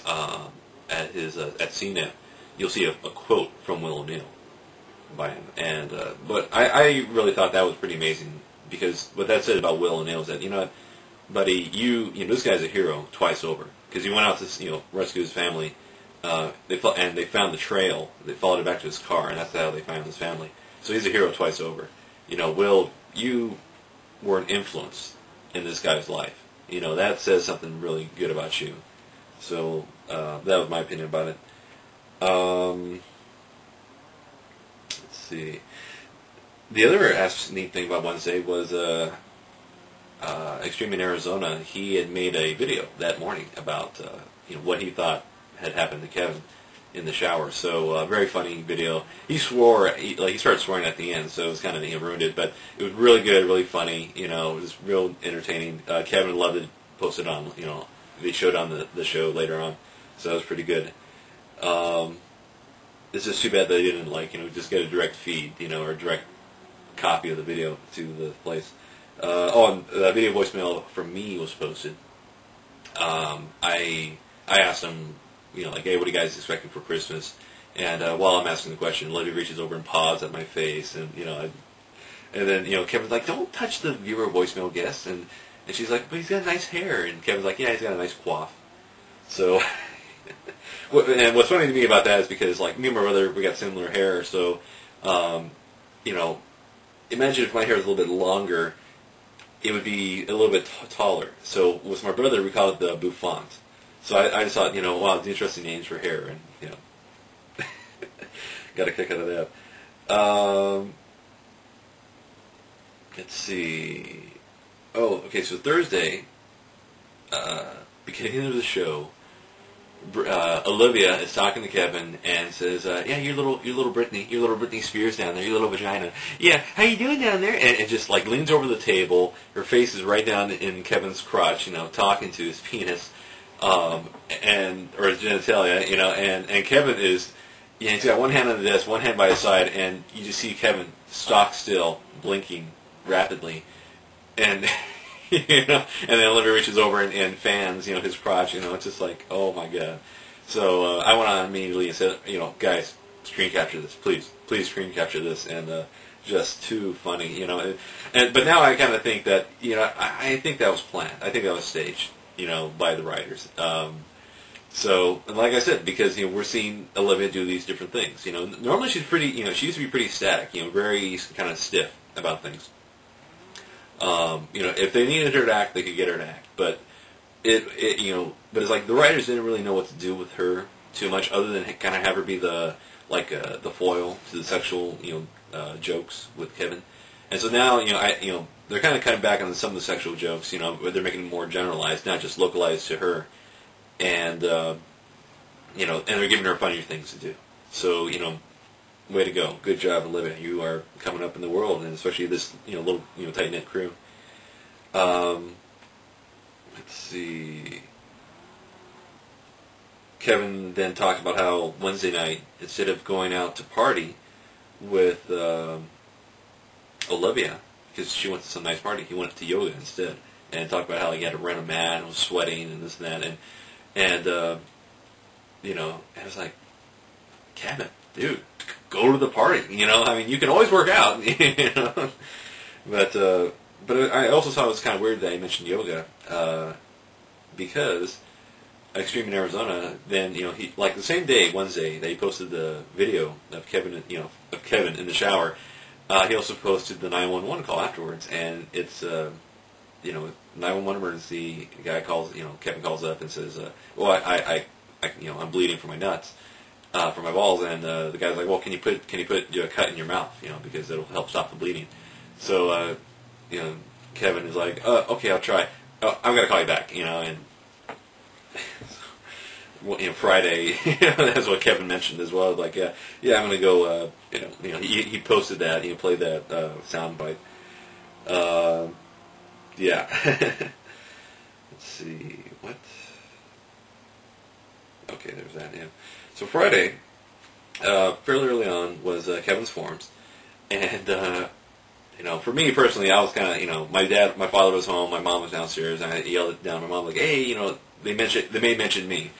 at his at CNET, you'll see a quote from Will O'Neill by him. And but I really thought that was pretty amazing, because what that said about Will O'Neill is that, you know what, buddy, you know, this guy's a hero twice over, because he went out to, you know, rescue his family. They found the trail. They followed it back to his car, and that's how they found his family. So he's a hero twice over. You know, Will, you were an influence in this guy's life. You know, that says something really good about you. So that was my opinion about it. Let's see. The other neat thing about Wednesday was Extreme in Arizona. He had made a video that morning about you know, what he thought had happened to Kevin in the shower. So very funny video. He swore, he started swearing at the end, so it was kind of, he ruined it. But it was really good, really funny. You know, it was real entertaining. Kevin loved it. Posted on, you know, they showed on the show later on, so that was pretty good. It's just too bad they didn't, like, you know, just get a direct feed, you know, or a direct copy of the video to the place. And the video voicemail from me was posted. I asked him, you know, like, hey, what are you guys expecting for Christmas? And while I'm asking the question, Olivia reaches over and paws at my face, and, you know, and then, you know, Kevin's like, don't touch the viewer voicemail guest, and she's like, but he's got nice hair, and Kevin's like, yeah, he's got a nice coif. So, and what's funny to me about that is because, like, me and my brother, we got similar hair, so, you know, imagine if my hair was a little bit longer, it would be a little bit taller. So with my brother, we call it the bouffant. So I just thought, you know, wow, it's interesting names for hair, and, you know, got a kick out of that. Let's see. Oh, okay, so Thursday, beginning of the show, Olivia is talking to Kevin and says, yeah, your little Britney Spears down there, your little vagina. Yeah, how you doing down there? And just, like, leans over the table. Her face is right down in Kevin's crotch, you know, talking to his penis, or his genitalia, you know, and Kevin is, yeah, he's got one hand on the desk, one hand by his side, and you just see Kevin stock still, blinking rapidly. And, you know, and then Olivia reaches over and fans, you know, his crotch, you know, it's just like, oh my God. So I went on immediately and said, you know, guys, screen capture this, please screen capture this, and just too funny, you know. But now I kind of think that, you know, I think that was planned. I think that was staged, you know, by the writers. So, and like I said, because, you know, we're seeing Olivia do these different things, you know. Normally she's pretty, you know, she used to be pretty static, you know, very kind of stiff about things. You know, if they needed her to act, they could get her to act. But you know, but it's like the writers didn't really know what to do with her too much, other than kind of have her be the foil to the sexual, you know, jokes with Kevin. And so now, you know, they're kind of cutting back on some of the sexual jokes, you know, but they're making them more generalized, not just localized to her. And you know, and they're giving her funnier things to do. So, you know, way to go. Good job, Olivia. You are coming up in the world, and especially this, you know, little, you know, tight-knit crew. Let's see. Kevin then talked about how Wednesday night, instead of going out to party with Olivia, because she went to some nice party, he went to yoga instead, and talked about how he had to rent a mat and was sweating and this and that, and you know, and I was like, Kevin, dude, go to the party. You know, I mean, you can always work out. You know, but I also thought it was kind of weird that he mentioned yoga, because Extreme in Arizona. Then, you know, he, like, the same day, Wednesday, that he posted the video of Kevin, you know, of Kevin in the shower. He also posted the 911 call afterwards, and it's you know, 911 emergency. The guy calls, you know, Kevin calls up and says, well, I you know, I'm bleeding from my nuts. For my balls, and the guy's like, well, can you put a cut in your mouth, you know, because it'll help stop the bleeding. So, you know, Kevin is like, okay, I'll try. Oh, I'm gonna call you back, you know, and well, you know, Friday, that's what Kevin mentioned as well. Like, yeah, I'm gonna go. You know, he posted that, he played that sound bite. Yeah. Let's see what. Okay, there's that. Yeah. So Friday, fairly early on, was Kevin's forms, and you know, for me personally, I was kind of, you know, my father was home, my mom was downstairs, and I yelled down at my mom like, hey, you know, they may mention me,